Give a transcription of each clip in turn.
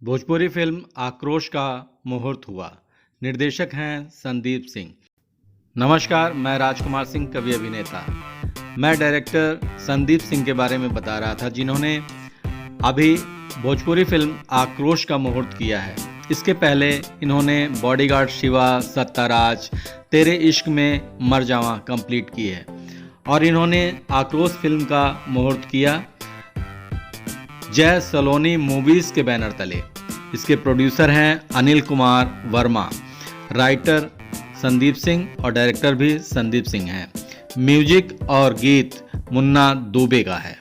Bhojpuri film आक्रोश का मुहूर्त हुआ। निर्देशक हैं संदीप सिंह। नमस्कार, मैं राजकुमार सिंह, कवि अभिनेता। मैं डायरेक्टर संदीप सिंह के बारे में बता रहा था, जिन्होंने अभी भोजपुरी फिल्म आक्रोश का मुहूर्त किया है। इसके पहले इन्होंने बॉडीगार्ड शिवा, सत्ताराज, तेरे इश्क में मर जावा कंप्लीट की है और इन्होंने आक्रोश फिल्म का मुहूर्त किया जय सलोनी मूवीज के बैनर तले। इसके प्रोड्यूसर हैं अनिल कुमार वर्मा, राइटर संदीप सिंह और डायरेक्टर भी संदीप सिंह हैं। म्यूजिक और गीत मुन्ना दुबे का है।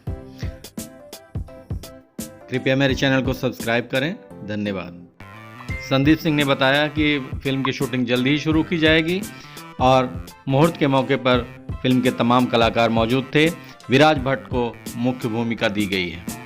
कृपया मेरे चैनल को सब्सक्राइब करें। धन्यवाद। संदीप सिंह ने बताया कि फिल्म की शूटिंग जल्दी ही शुरू की जाएगी और मुहूर्त के मौके पर फिल्म के तमाम कलाकार मौजूद थे। विराज भट्ट को मुख्य भूमिका दी गई है।